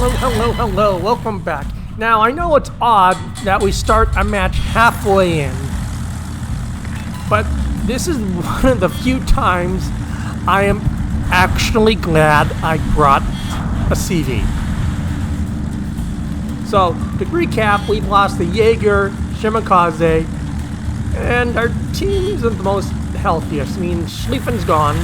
Hello, welcome back. Now, I know it's odd that we start a match halfway in, but this is one of the few times I am actually glad I brought a CV. So, to recap, we've lost the Jaeger, Shimakaze, and our team isn't the most healthiest. I mean, Schlieffen's gone,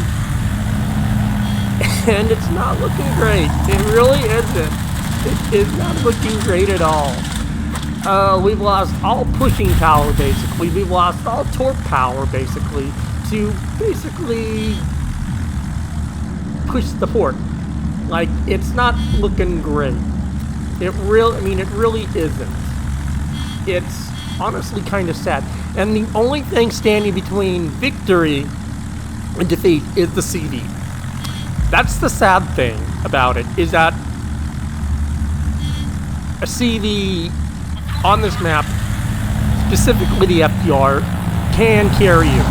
and it's not looking great. It really isn't. It is not looking great at all. We've lost all pushing power, basically. We've lost all torque power, basically, to basically push the port. Like, it's not looking great. It really isn't. It's honestly kind of sad. And the only thing standing between victory and defeat is the CV. That's the sad thing about it, is that a CV on this map, specifically the FDR, can carry you.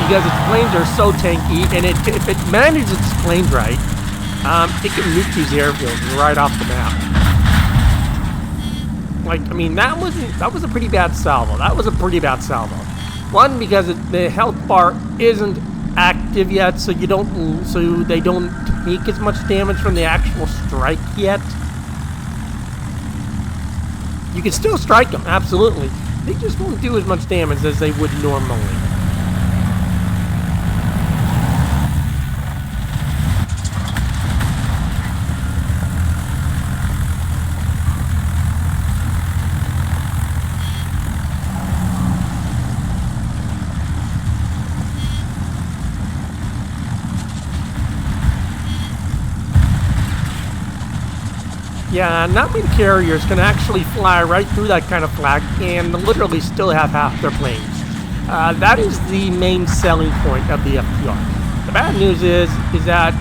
Because its planes are so tanky, and if it manages its planes right, it can nuke these airfields right off the map. Like, I mean, that was a pretty bad salvo. That was a pretty bad salvo. One, because the health bar isn't active yet, so they don't take as much damage from the actual strike yet. You can still strike them, absolutely. They just won't do as much damage as they would normally. Yeah, not many carriers can actually fly right through that kind of flag and literally still have half their planes. That is the main selling point of the FDR. The bad news is that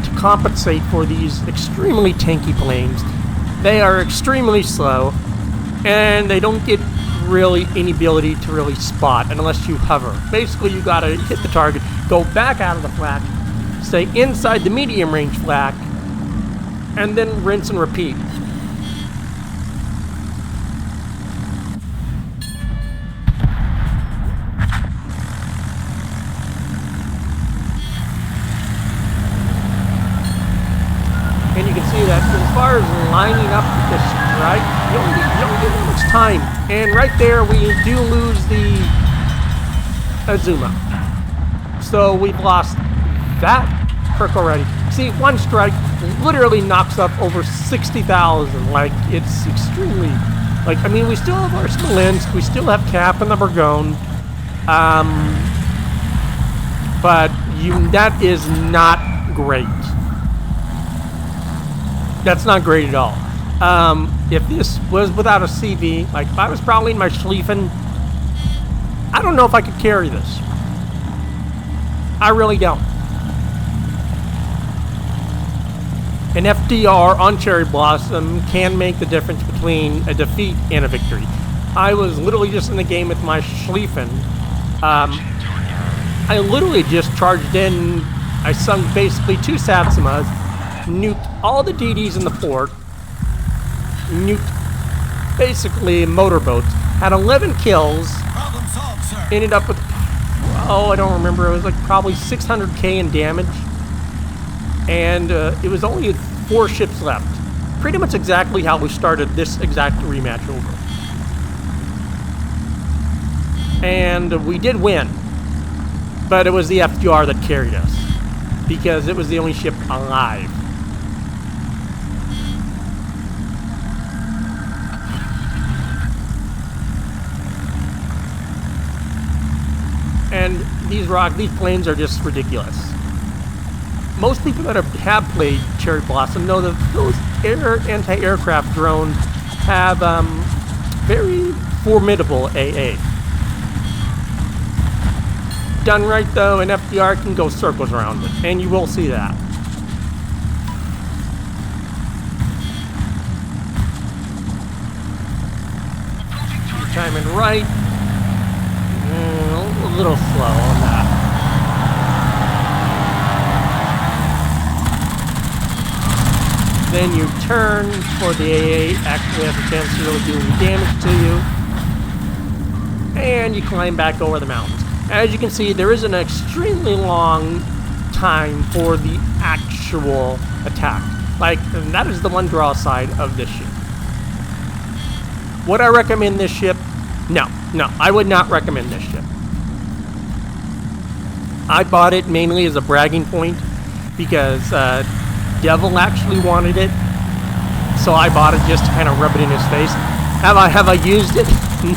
to compensate for these extremely tanky planes, they are extremely slow, and they don't get really any ability to really spot unless you hover. Basically, you gotta hit the target, go back out of the flak, stay inside the medium range flak, and then rinse and repeat. And you can see that as far as lining up the strike, you don't get that much time. And right there, we do lose the Azuma. So we've lost that perk already. See, one strike literally knocks up over 60,000. Like, it's extremely... Like, I mean, we still have our Smolensk, we still have Cap and the Burgone. But that is not great. That's not great at all. If this was without a CV, like, if I was probably in my Schlieffen, I don't know if I could carry this. I really don't. An FDR on Cherry Blossom can make the difference between a defeat and a victory. I was literally just in the game with my Schlieffen. I literally just charged in. I sunk basically 2 Satsumas, nuked all the DDs in the port, nuked basically motorboats, had 11 kills, ended up with, I don't remember, it was like probably 600k in damage. And it was only 4 ships left. Pretty much exactly how we started this exact rematch over. And we did win. But it was the FDR that carried us. Because it was the only ship alive. And these planes are just ridiculous. Most people that have played Cherry Blossom know that those anti-aircraft drones have very formidable AA. Done right, though, an FDR can go circles around it, and you will see that. Timing right. A little slow on that. Then you turn for the AA, actually has a chance to really do any damage to you. And you climb back over the mountains. As you can see, there is an extremely long time for the actual attack. And that is the one draw side of this ship. Would I recommend this ship? No, I would not recommend this ship. I bought it mainly as a bragging point because Devil actually wanted it, so I bought it just to kind of rub it in his face. Have I used it?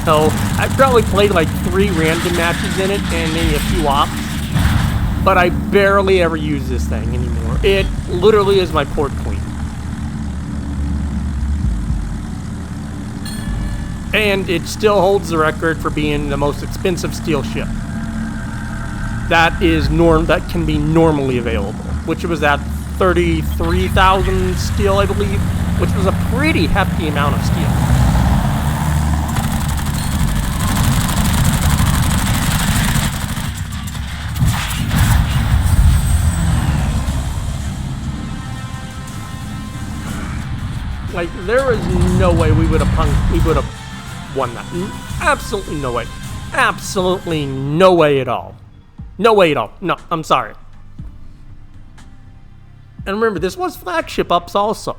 No. I probably played like 3 random matches in it and maybe a few ops, but I barely ever use this thing anymore. It literally is my port queen. And it still holds the record for being the most expensive steel ship. That can be normally available, which was at 33,000 steel, I believe, which was a pretty hefty amount of steel. Like, there is no way we would have won that. Absolutely no way. Absolutely no way at all. No way at all. No, I'm sorry. And remember, this was flagship ups also.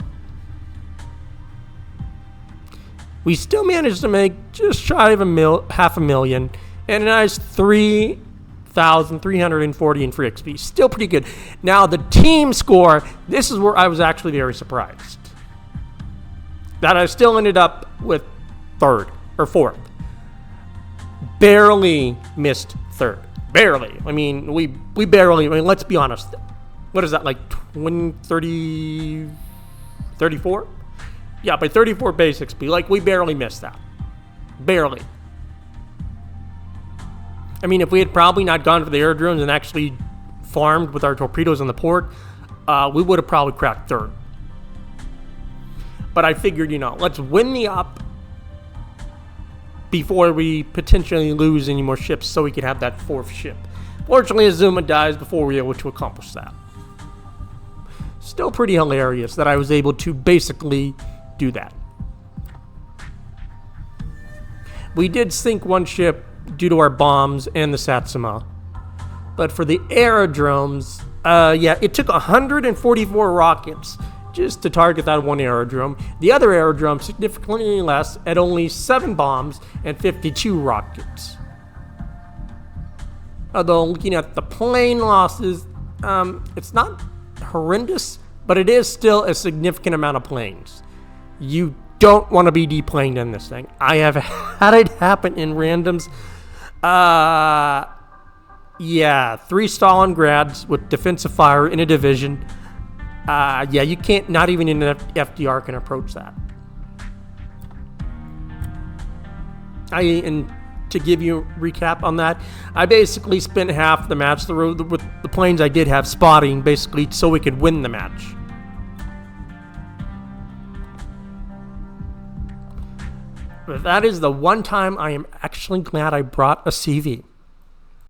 We still managed to make just shy of $500,000 and a nice 3,340 in free XP. Still pretty good. Now, the team score, this is where I was actually very surprised. That I still ended up with 3rd or 4th. Barely missed 3rd. Barely. I mean, we barely, let's be honest. What is that, like 30, 34? Yeah, by 34 base XP. Like, we barely missed that. Barely. I mean, if we had probably not gone for the aerodromes and actually farmed with our torpedoes on the port, we would have probably cracked 3rd. But I figured, let's win the up before we potentially lose any more ships so we could have that 4th ship. Fortunately, Azuma dies before we were able to accomplish that. Still pretty hilarious that I was able to basically do that. We did sink 1 ship due to our bombs and the Satsuma. But for the aerodromes, it took 144 rockets just to target that 1 aerodrome. The other aerodrome significantly less at only 7 bombs and 52 rockets. Although looking at the plane losses, it's not horrendous, but it is still a significant amount of planes. You don't want to be deplaned in this thing. I have had it happen in randoms. 3 Stalingrads with defensive fire in a division. You can't, not even in an FDR can approach that. And to give you a recap on that, I basically spent half the match with the planes I did have spotting, basically so we could win the match. But that is the one time I am actually glad I brought a CV.